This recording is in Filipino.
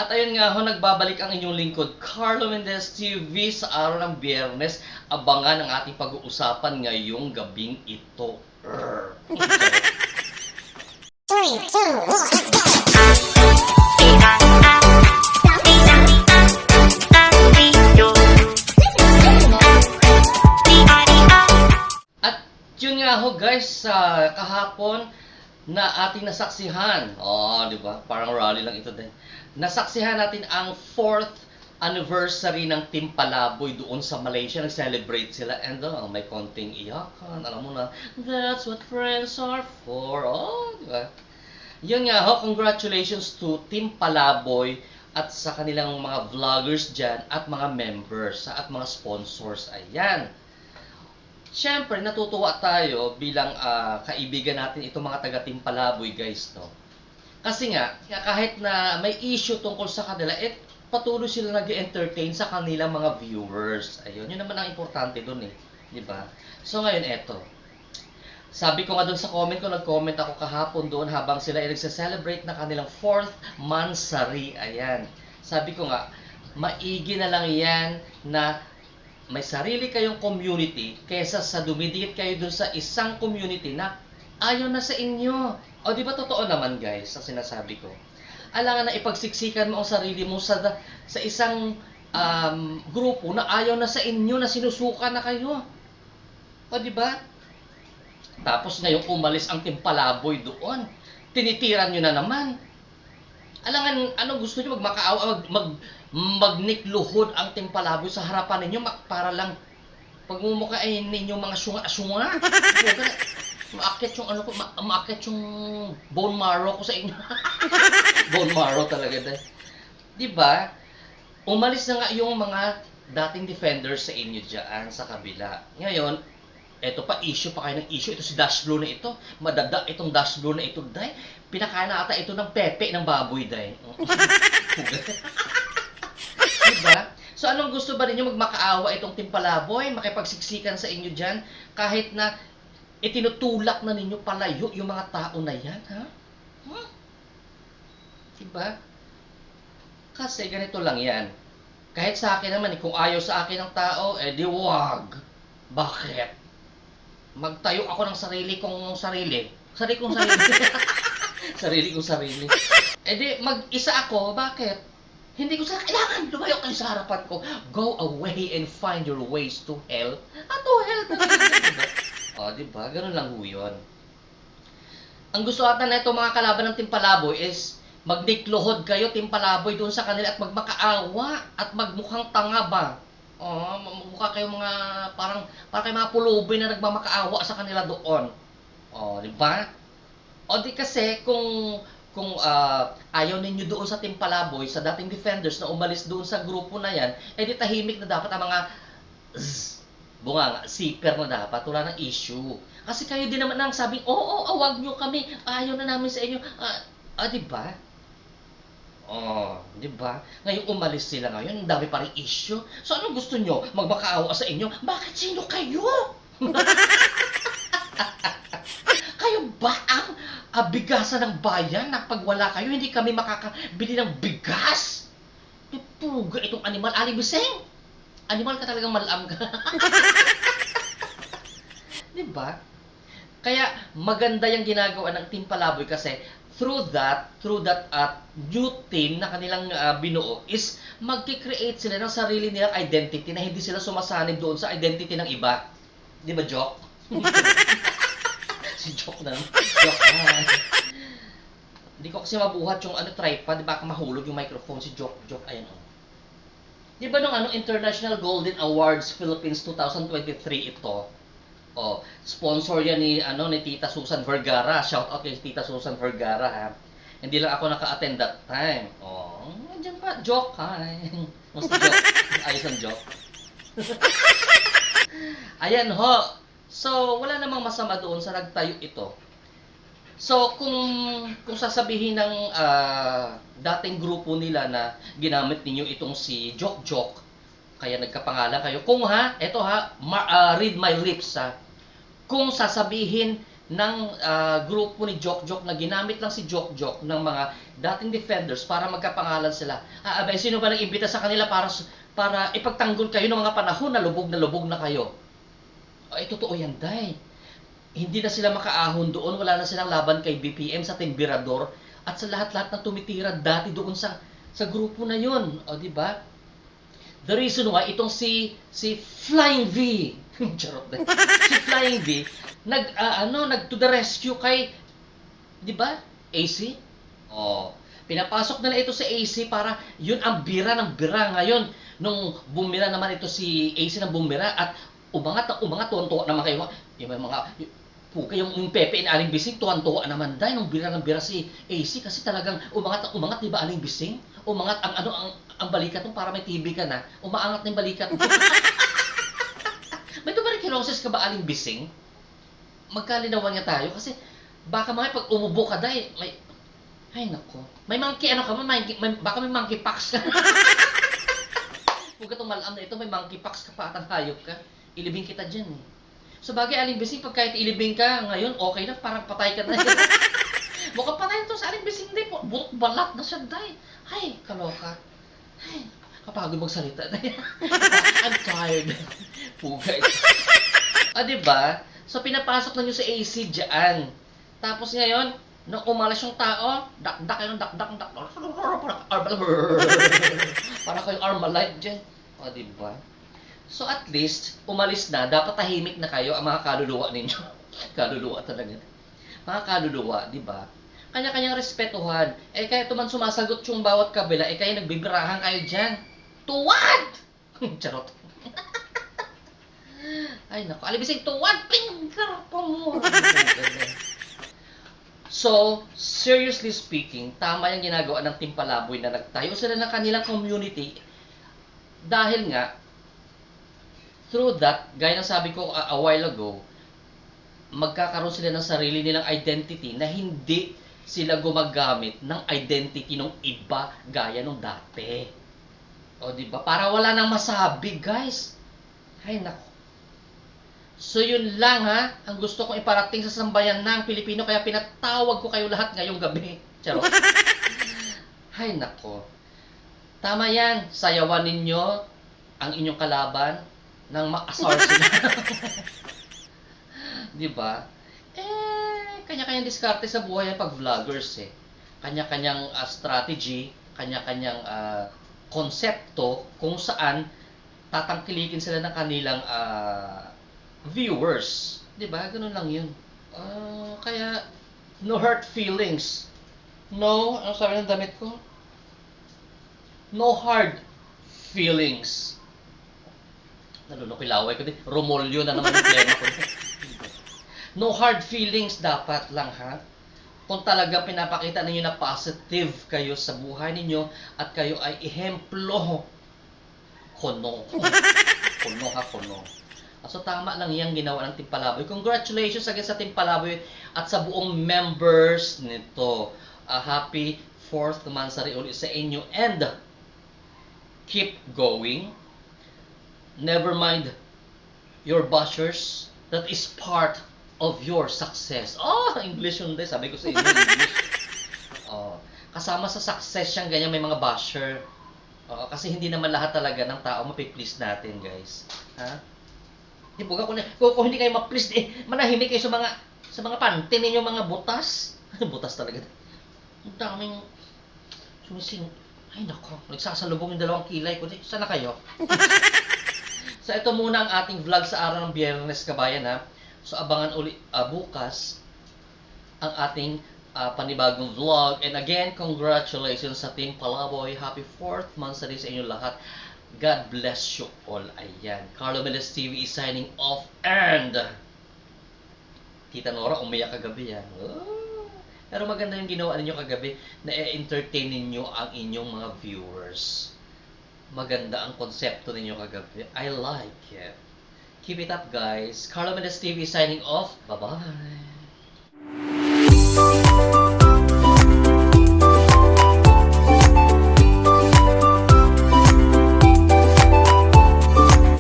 At ayun nga ho, nagbabalik ang inyong lingkod, Carlo Mendez TV sa araw ng Biyernes. Abangan ang ating pag-uusapan ngayong gabing ito. Three, two, one, let's go! At yun nga ho guys, sa kahapon na ating nasaksihan. Di ba? Parang rally lang ito din. Nasaksihan natin ang 4th anniversary ng Team Palaboy doon sa Malaysia. Nag-celebrate sila and may konting iyakan. Alam mo na, that's what friends are for. Di ba? Yun nga ho, congratulations to Team Palaboy at sa kanilang mga vloggers dyan at mga members at mga sponsors. Ayan. Siyempre, natutuwa tayo bilang kaibigan natin itong mga taga-Team Palaboy, guys, no? Kasi nga, kahit na may issue tungkol sa kanila, patuloy sila nag-entertain sa kanilang mga viewers. Ayun, yun naman ang importante dun eh. Diba? So ngayon, eto. Sabi ko nga dun sa comment ko, nag-comment ako kahapon doon habang sila ay nagse-celebrate na kanilang 4th mansari. Ayan. Sabi ko nga, maigi na lang yan na may sarili kayong community kaysa sa dumidikit kayo dun sa isang community na ayaw na sa inyo. O di ba totoo naman guys, ang sinasabi ko. Alangan na ipagsiksikan mo ang sarili mo sa isang grupo na ayaw na sa inyo, na sinusuka na kayo. O di ba? Tapos ngayon umalis ang Team Palaboy doon. Tinitiran nyo na naman. Alangan, ano gusto nyo? Magmakaawa, magnikluhod ang Team Palaboy sa harapan ninyo para lang pagmumukhain ninyo mga syunga-syunga. Maakit yung ano ko, maakit yung bone marrow ko sa inyo. Bone marrow talaga dahil. 'Di ba? Umalis na nga yung mga dating defenders sa inyo diyan sa kabila. Ngayon, eto pa issue pa kayo ng issue. Ito si Dash Blue na ito. Madada itong Dash Blue na ito, dai. Pinakain na ata ito ng pepe ng baboy, dai. Diba? So anong gusto ba ninyo, magmakaawa itong Team Palaboy, makipagsiksikan sa inyo diyan kahit na itinutulak na ninyo palayo yung mga tao na yan, ha? Diba? Kasi ganito lang yan. Kahit sa akin naman, kung ayaw sa akin ng tao, di wag. Bakit? Magtayo ako ng sarili kong sarili. Sarili kong sarili. Sarili kong sarili. Di mag-isa ako, bakit? Hindi ko kailangan lumayo kayo sa harapan ko. Go away and find your ways to hell. To hell talaga. Diba? Ganun lang ho yun. Ang gusto ata na itong mga kalaban ng Team Palaboy is magnikluhod kayo, Team Palaboy, doon sa kanila at magmakaawa at magmukhang tanga ba? Mukha kayo mga parang kayo mga pulubi na nagmamakaawa sa kanila doon. Diba? Di kasi kung ayaw ninyo doon sa Team Palaboy, sa dating defenders na umalis doon sa grupo na yan, di tahimik na dapat ang mga bunga, zipper na dapat, wala ng issue. Kasi kayo din naman ang sabing, wag nyo kami, ayaw na namin sa inyo. Diba? Diba? Ngayon umalis sila ngayon, ang dami pa rin issue. So anong gusto nyo? Magmakaawa sa inyo? Bakit sino kayo? Kayo ba ang bigasan ng bayan na pag wala kayo, hindi kami makakabili ng bigas? Puga itong animal, alibiseng! Animal ka talagang malam ka. Diba? Kaya maganda yung ginagawa ng Team Palaboy kasi through that new team na kanilang binuo is magki-create sila ng sarili nilang identity na hindi sila sumasanib doon sa identity ng iba. Di ba, Joke? Si Joke na. Joke na. Hindi ko kasi mabuhat yung tripod, di ba? Mahulog yung microphone si Joke. Ayan o. Di ba nung International Golden Awards Philippines 2023 ito? Sponsor yan ni Tita Susan Vergara. Shout out kay Tita Susan Vergara, ha. Hindi lang ako naka-attend that time. Diyan pa, Joke, ha. Mas joke. Ayos ang joke. Ayan ho. So, wala namang masama doon sa nagtayo ito. So, kung sasabihin ng dating grupo nila na ginamit ninyo itong si Joke, kaya nagkapangalan kayo. Kung eto read my lips, ha. Kung sasabihin ng grupo ni Jok na ginamit lang si Jok ng mga dating defenders para magkapangalan sila. Abay, sino ba nag-imbita sa kanila para ipagtanggol kayo ng mga panahon na lubog na kayo? Ay, totoo yan, day. Hindi na sila makaahon doon, wala na silang laban kay BPM sa Timbirador at sa lahat-lahat na tumitira dati doon sa grupo na yun. O, di ba? The reason why itong si Flying V, charot na. Si Flying V nag to the rescue kay, di ba? AC. Oh, pinapasok nila ito sa AC para yun ang bira ng bira ngayon nung bumira naman ito si AC ng bumira at umangat tuwan-tuwa naman kayo. Yung mga puka yung Pepe and Aling Bising tuwan-tuwa naman dahil nung bira ng bira si AC kasi talagang umangat, di ba Aling Bising? Umangat ang balikat mo para may TV ka na. Umaangat na yung balikat mo. May tuberculosis ka ba, Aling Bising? Magkalinawan niya tayo kasi baka pag umubo ka dahil ay nako. May monkey baka may monkeypox ka. Huwag ka itong malam na ito, may monkeypox ka pa at hayop ka. Ilibing kita dyan eh. So bagay, Aling Bising, pag kahit ilibing ka ngayon, okay na, parang patay ka na. Mukhang patay ito sa Aling Bising din po. Butok balat na siya, day. Ay, kaloka. Ay, kapagod magsalita. I'm tired. Pugay. Diba? So pinapasok na nyo sa AC dyan. Tapos ngayon, nung umalas yung tao, dakdak kayo ng dakdak. Para kayong Armalite dyan. O, diba? So at least, umalis na, dapat tahimik na kayo ang mga kaluluwa ninyo. Kaluluwa talaga. Mga kaluluwa, di ba? Kanya-kanyang respetuhan. Kaya tuman sumasagot yung bawat kabila, kaya nagbibirahan kayo dyan. Tuwad! Charot. Ay naku, Aling Bising, tuwad! Finger pa mo! So, seriously speaking, tama yung ginagawa ng Team Palaboy na nagtayo sila ng kanilang community dahil nga, through that, gaya ng sabi ko a while ago, magkakaroon sila ng sarili nilang identity na hindi sila gumagamit ng identity ng iba gaya nung dati. O, di ba? Para wala nang masabi, guys. Ay, nako. So, yun lang, ha? Ang gusto kong iparating sa sambayan ng Pilipino, kaya pinatawag ko kayo lahat ngayong gabi. Charot. Ay, nako. Tama yan. Sayawan ninyo ang inyong kalaban nang ma-asar sila. Di ba? Kanya-kanyang diskarte sa buhay ang pag-vloggers eh. Kanya-kanyang strategy, kanya-kanyang konsepto kung saan tatangkilikin sila ng kanilang viewers. Di ba? Ganun lang yun. Kaya, no hurt feelings. No, ano sabi ng damit ko? No hard feelings. Nalulukilaway ko din. Romolyo na naman yung pleno ko. No hard feelings dapat lang, ha? Kung talaga pinapakita ninyo na positive kayo sa buhay ninyo at kayo ay ehemplo. Kono. Kono ha, kono. So tama lang yung ginawa ng Team Palaboy. Congratulations again sa Team Palaboy at sa buong members nito. Happy 4th Mansari ulit sa inyo and keep going. Never mind your bashers. That is part of your success. English yun din. Sabi ko sa inyo, English. Kasama sa success siyang ganyan may mga basher. Kasi hindi naman lahat talaga ng tao mapiplease natin, guys. Ha? Di ba kung hindi kayo ma-please, manahimik kayo sa mga panty ninyo, mga butas. Butas talaga. Ang daming sumising. Ay nako, nagsasalubong yung dalawang kilay ko. Sana kayo? So ito muna ang ating vlog sa araw ng Biyernes, kabayan, ha. So abangan ulit bukas ang ating panibagong vlog. And again, congratulations sa Team Palaboy. Happy 4th Mansari sa inyo lahat. God bless you all. Ayan. Carlo Meles TV is signing off and Tita Nora, umiyak kagabi yan. Pero maganda yung ginawa ninyo kagabi na e-entertain ninyo ang inyong mga viewers. Maganda ang konsepto ninyo kagabi. I like it. Keep it up, guys. Carlo Meles TV signing off. Bye-bye.